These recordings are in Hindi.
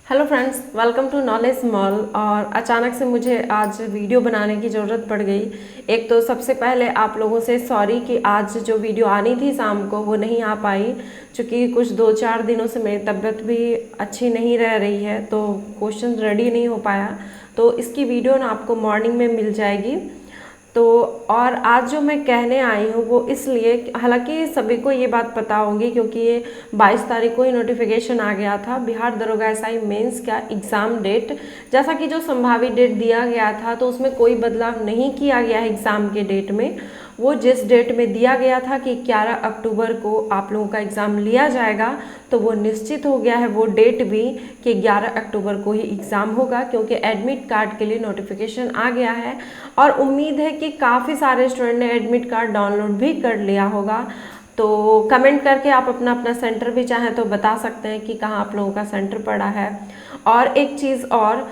Hello friends, welcome to knowledge mall. और अचानक से मुझे आज वीडियो बनाने की ज़रूरत पड़ गई। एक तो सबसे पहले आप लोगों से सॉरी कि आज जो वीडियो आनी थी शाम को वो नहीं आ पाई, क्योंकि कुछ 2-4 दिनों से मेरी तबीयत भी अच्छी नहीं रह रही है, तो क्वेश्चन रेडी नहीं हो पाया। तो इसकी वीडियो ना आपको मॉर्निंग में मिल जाएगी। तो और आज जो मैं कहने आई हूँ वो इसलिए, हालांकि सभी को ये बात पता होगी क्योंकि ये 22 तारीख को ही नोटिफिकेशन आ गया था बिहार दरोगा एसआई मेंस का एग्ज़ाम डेट। जैसा कि जो संभावित डेट दिया गया था तो उसमें कोई बदलाव नहीं किया गया है एग्ज़ाम के डेट में। वो जिस डेट में दिया गया था कि 11 अक्टूबर को आप लोगों का एग्ज़ाम लिया जाएगा, तो वो निश्चित हो गया है वो डेट भी कि 11 अक्टूबर को ही एग्ज़ाम होगा, क्योंकि एडमिट कार्ड के लिए नोटिफिकेशन आ गया है। और उम्मीद है कि काफ़ी सारे स्टूडेंट ने एडमिट कार्ड डाउनलोड भी कर लिया होगा। तो कमेंट करके आप अपना अपना सेंटर भी चाहें तो बता सकते हैं कि कहाँ आप लोगों का सेंटर पड़ा है। और एक चीज़ और,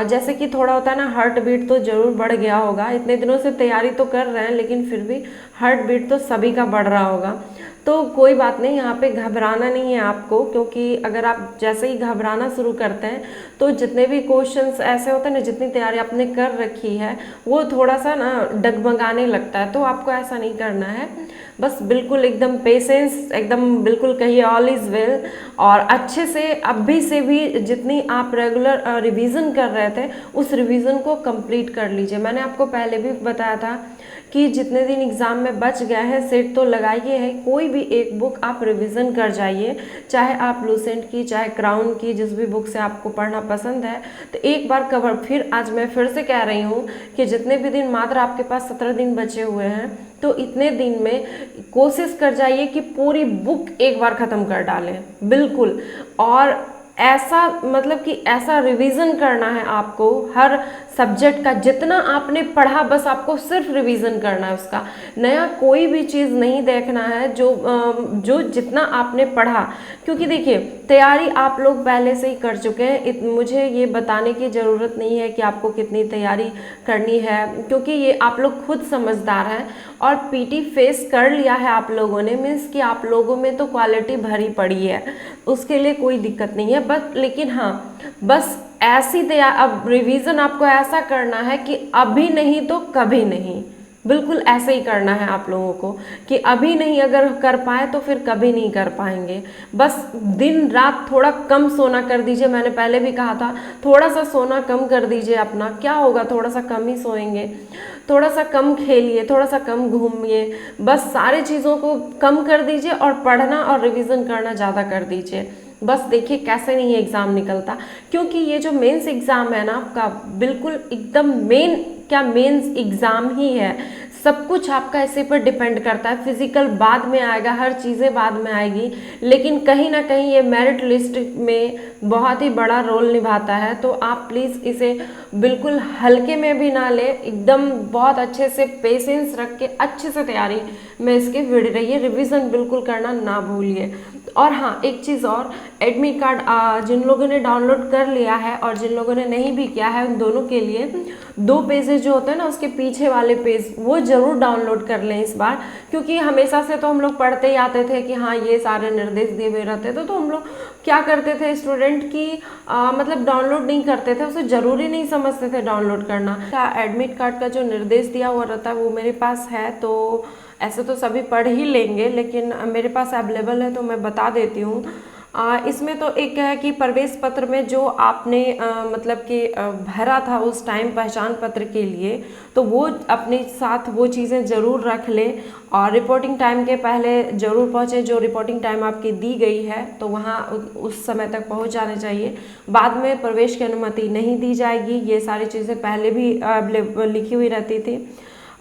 जैसे कि थोड़ा होता है ना, हार्ट बीट तो ज़रूर बढ़ गया होगा। इतने दिनों से तैयारी तो कर रहे हैं लेकिन फिर भी हार्ट बीट तो सभी का बढ़ रहा होगा। तो कोई बात नहीं, यहाँ पे घबराना नहीं है आपको, क्योंकि अगर आप जैसे ही घबराना शुरू करते हैं तो जितने भी क्वेश्चंस ऐसे होते हैं ना, जितनी तैयारी आपने कर रखी है वो थोड़ा सा ना डगमगाने लगता है। तो आपको ऐसा नहीं करना है, बस बिल्कुल एकदम पेशेंस, एकदम बिल्कुल कहिए ऑल इज़ वेल। और अच्छे से अभी से भी जितनी आप रेगुलर रिवीजन कर रहे थे उस रिवीजन को कंप्लीट कर लीजिए। मैंने आपको पहले भी बताया था कि जितने दिन एग्ज़ाम में बच गया है सेट तो लगाइए है, कोई भी एक बुक आप रिवीजन कर जाइए, चाहे आप लूसेंट की चाहे क्राउन की, जिस भी बुक से आपको पढ़ना पसंद है तो एक बार कवर। फिर आज मैं फिर से कह रही हूँ कि जितने भी दिन, मात्र आपके पास 17 दिन बचे हुए हैं, तो इतने दिन में कोशिश कर जाइए कि पूरी बुक एक बार ख़त्म कर डालें बिल्कुल। और ऐसा मतलब कि ऐसा रिवीजन करना है आपको हर सब्जेक्ट का, जितना आपने पढ़ा बस आपको सिर्फ रिवीजन करना है उसका, नया कोई भी चीज़ नहीं देखना है। जो जितना आपने पढ़ा, क्योंकि देखिए तैयारी आप लोग पहले से ही कर चुके हैं, मुझे ये बताने की ज़रूरत नहीं है कि आपको कितनी तैयारी करनी है, क्योंकि ये आप लोग खुद समझदार हैं। और पीटी फेस कर लिया है आप लोगों ने, मीन्स कि आप लोगों में तो क्वालिटी भरी पड़ी है, उसके लिए कोई दिक्कत नहीं है। बस लेकिन हाँ, बस ऐसी तैयार, अब रिवीजन आपको ऐसा करना है कि अभी नहीं तो कभी नहीं, बिल्कुल ऐसे ही करना है आप लोगों को कि अभी नहीं अगर कर पाए तो फिर कभी नहीं कर पाएंगे। बस दिन रात थोड़ा कम सोना कर दीजिए, मैंने पहले भी कहा था थोड़ा सा सोना कम कर दीजिए अपना, क्या होगा थोड़ा सा कम ही सोएंगे, थोड़ा सा कम खेलिए, थोड़ा सा कम घूमिए, बस सारी चीज़ों को कम कर दीजिए और पढ़ना और रिवीजन करना ज़्यादा कर दीजिए। बस देखिए कैसे नहीं एग्ज़ाम निकलता, क्योंकि ये जो मेंस एग्ज़ाम है ना आपका, बिल्कुल एकदम मेन, क्या मेंस एग्ज़ाम ही है। सब कुछ आपका इसी पर डिपेंड करता है, फिजिकल बाद में आएगा, हर चीज़ें बाद में आएगी, लेकिन कहीं ना कहीं ये मेरिट लिस्ट में बहुत ही बड़ा रोल निभाता है। तो आप प्लीज़ इसे बिल्कुल हल्के में भी ना ले, एकदम बहुत अच्छे से पेशेंस रख के अच्छे से तैयारी में इसके भिड़ रहिए, रिवीजन बिल्कुल करना ना भूलिए। और हाँ, एक चीज़ और, एडमिट कार्ड जिन लोगों ने डाउनलोड कर लिया है और जिन लोगों ने नहीं भी किया है, उन दोनों के लिए 2 पेजेस जो होते हैं ना, उसके पीछे वाले पेज वो ज़रूर डाउनलोड कर लें इस बार, क्योंकि हमेशा से तो हम लोग पढ़ते ही आते थे कि हाँ ये सारे निर्देश दिए हुए रहते थे, तो हम लोग क्या करते थे, स्टूडेंट की मतलब डाउनलोड नहीं करते थे, उसे ज़रूरी नहीं समझते थे डाउनलोड करना। एडमिट कार्ड का जो निर्देश दिया हुआ रहता है वो मेरे पास है, तो ऐसे तो सभी पढ़ ही लेंगे, लेकिन मेरे पास अवेलेबल है तो मैं बता देती हूँ। इसमें तो एक है कि प्रवेश पत्र में जो आपने मतलब कि भरा था उस टाइम पहचान पत्र के लिए, तो वो अपने साथ वो चीज़ें ज़रूर रख लें। और रिपोर्टिंग टाइम के पहले ज़रूर पहुँचे, जो रिपोर्टिंग टाइम आपकी दी गई है तो वहाँ उस समय तक पहुँच जाने चाहिए। बाद में प्रवेश की अनुमति नहीं दी जाएगी, ये सारी चीज़ें पहले भी लिखी हुई रहती थी।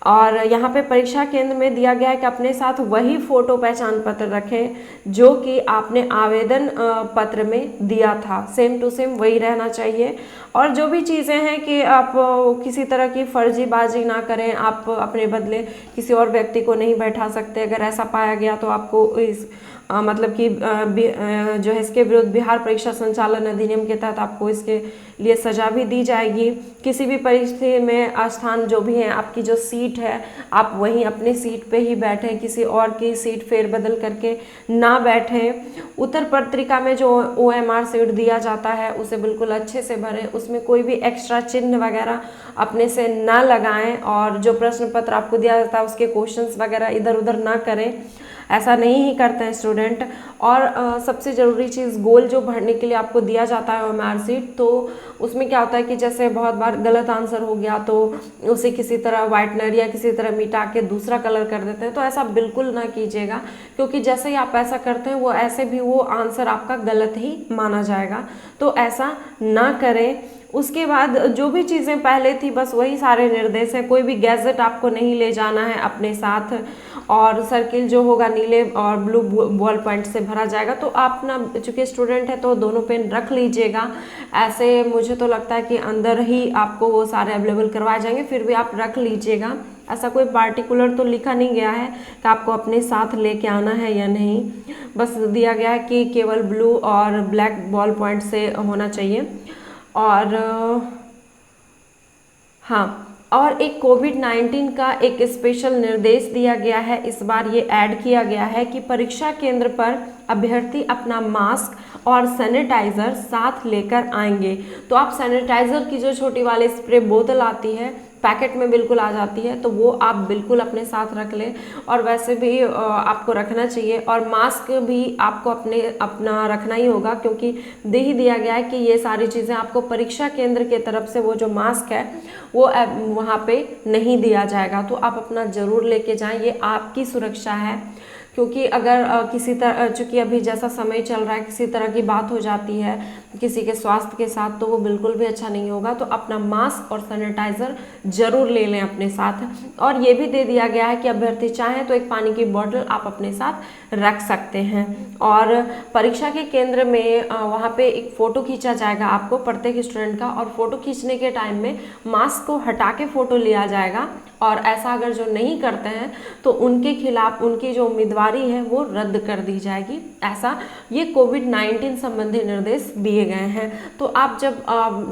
और यहाँ पे परीक्षा केंद्र में दिया गया है कि अपने साथ वही फ़ोटो पहचान पत्र रखें जो कि आपने आवेदन पत्र में दिया था, सेम टू सेम वही रहना चाहिए। और जो भी चीज़ें हैं कि आप किसी तरह की फर्जीबाजी ना करें, आप अपने बदले किसी और व्यक्ति को नहीं बैठा सकते, अगर ऐसा पाया गया तो आपको इस मतलब कि जो है इसके विरुद्ध बिहार परीक्षा संचालन अधिनियम के तहत आपको इसके लिए सजा भी दी जाएगी। किसी भी परिस्थिति में स्थान जो भी है, आपकी जो सीट है, आप वहीं अपनी सीट पे ही बैठें, किसी और की सीट फेरबदल करके ना बैठें। उत्तर पत्रिका में जो OMR सीट दिया जाता है उसे बिल्कुल अच्छे से भरें, उसमें कोई भी एक्स्ट्रा चिन्ह वगैरह अपने से ना लगाएं, और जो प्रश्न पत्र आपको दिया जाता है उसके क्वेश्चंस वगैरह इधर उधर ना करें, ऐसा नहीं ही करते हैं स्टूडेंट। और सबसे ज़रूरी चीज़, गोल जो भरने के लिए आपको दिया जाता है OMR सीट, तो उसमें क्या होता है कि जैसे बहुत बार गलत आंसर हो गया तो उसे किसी तरह वाइटनर या किसी तरह मिटा के दूसरा कलर कर देते हैं, तो ऐसा बिल्कुल ना कीजिएगा, क्योंकि जैसे ही आप ऐसा करते हैं वो ऐसे भी वो आंसर आपका गलत ही माना जाएगा, तो ऐसा ना करें। उसके बाद जो भी चीज़ें पहले थी बस वही सारे निर्देश हैं। कोई भी गैजेट आपको नहीं ले जाना है अपने साथ, और सर्किल जो होगा नीले और ब्लू बॉल पॉइंट से भरा जाएगा। तो आप ना चूँकि स्टूडेंट है तो दोनों पेन रख लीजिएगा। ऐसे मुझे तो लगता है कि अंदर ही आपको वो सारे अवेलेबल करवाए जाएंगे, फिर भी आप रख लीजिएगा। ऐसा कोई पार्टिकुलर तो लिखा नहीं गया है कि आपको अपने साथ लेके आना है या नहीं, बस दिया गया है कि केवल ब्लू और ब्लैक बॉल पॉइंट से होना चाहिए। और हाँ, और एक कोविड-19 का एक स्पेशल निर्देश दिया गया है, इस बार ये ऐड किया गया है कि परीक्षा केंद्र पर अभ्यर्थी अपना मास्क और सैनिटाइज़र साथ लेकर आएंगे। तो आप सैनिटाइज़र की जो छोटी वाली स्प्रे बोतल आती है, पैकेट में बिल्कुल आ जाती है, तो वो आप बिल्कुल अपने साथ रख लें, और वैसे भी आपको रखना चाहिए। और मास्क भी आपको अपना रखना ही होगा, क्योंकि दे ही दिया गया है कि ये सारी चीज़ें आपको परीक्षा केंद्र के तरफ से वो जो मास्क है वो वहाँ पे नहीं दिया जाएगा, तो आप अपना ज़रूर लेके जाएं, ये आपकी सुरक्षा है। क्योंकि अगर किसी तरह, चूँकि अभी जैसा समय चल रहा है, किसी तरह की बात हो जाती है किसी के स्वास्थ्य के साथ, तो वो बिल्कुल भी अच्छा नहीं होगा। तो अपना मास्क और सैनिटाइज़र जरूर ले लें अपने साथ। और ये भी दे दिया गया है कि अभ्यर्थी चाहें तो एक पानी की बोतल आप अपने साथ रख सकते हैं। और परीक्षा के केंद्र में वहाँ पे एक फ़ोटो खींचा जाएगा आपको, प्रत्येक स्टूडेंट का, और फोटो खींचने के टाइम में मास्क को हटा के फ़ोटो लिया जाएगा। और ऐसा अगर जो नहीं करते हैं तो उनके खिलाफ उनकी जो उम्मीदवारी है वो रद्द कर दी जाएगी। ऐसा ये कोविड-19 संबंधी निर्देश दिए गए हैं। तो आप जब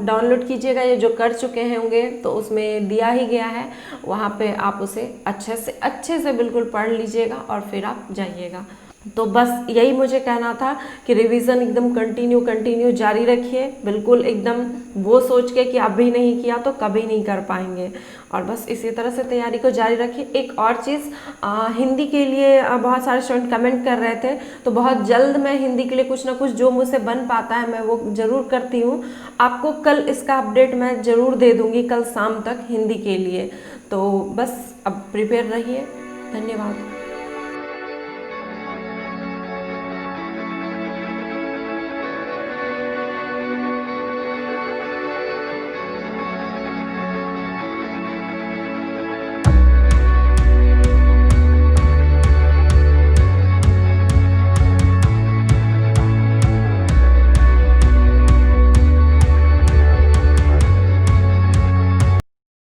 डाउनलोड कीजिएगा, ये जो कर चुके होंगे तो उसमें दिया ही गया है, वहाँ पे आप उसे अच्छे से बिल्कुल पढ़ लीजिएगा और फिर आप जाइएगा। तो बस यही मुझे कहना था कि रिवीजन एकदम कंटिन्यू जारी रखिए, बिल्कुल एकदम वो सोच के कि अभी नहीं किया तो कभी नहीं कर पाएंगे, और बस इसी तरह से तैयारी को जारी रखिए। एक और चीज़, हिंदी के लिए बहुत सारे स्टूडेंट कमेंट कर रहे थे, तो बहुत जल्द मैं हिंदी के लिए कुछ ना कुछ जो मुझसे बन पाता है मैं वो ज़रूर करती हूँ। आपको कल इसका अपडेट मैं ज़रूर दे दूँगी, कल शाम तक हिंदी के लिए। तो बस अब प्रिपेयर रहिए। धन्यवाद।